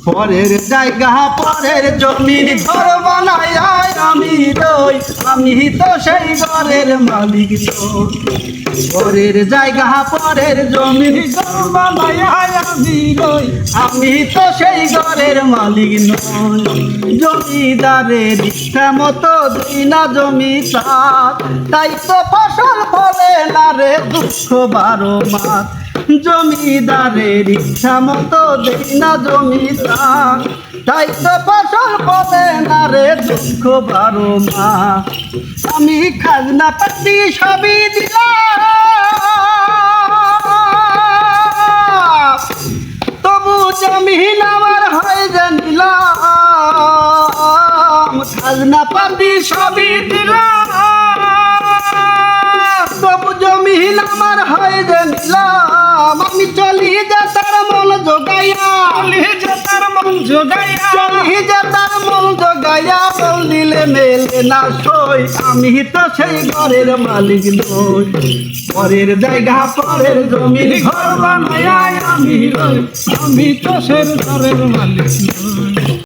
পরের জায়গা পরের জমি ঘর বানাই আমি রই, আমি তো সেই ঘরের মালিক নই। পরের জায়গা পরের জমি ঘর বানাই আমি রই, আমি তো সেই ঘরের মালিক নই। জমিদারের ইচ্ছা মতো দিই না জমি চাষ, তাই তো ফসল ফলে না রে দুঃখ 12 মাস। জমিদারের ইচ্ছা মতো দেই না জমি চাষ, তাই তো ফসল ফলে না রে দুঃখ 12 মাস। আমি খাজনা পাতি সবই দিলাম, তবু জমিন আমার হয় জানিলাম। খাজনা পাতি সবই দিলাম, তবু জমিন আমার হয় জানিলাম। আমি চলি যে তার মন জোগাইয়া, চলি যে তার মন জোগাইয়া, চলি যে তার মন জোগাইয়া, বল দিলে মেলে না সই, আমি তো সেই ঘরের মালিক নই। পরের জায়গা পরের জমি ঘর বানাই আমি রই, আমি তো সেই ঘরের মালিক নই।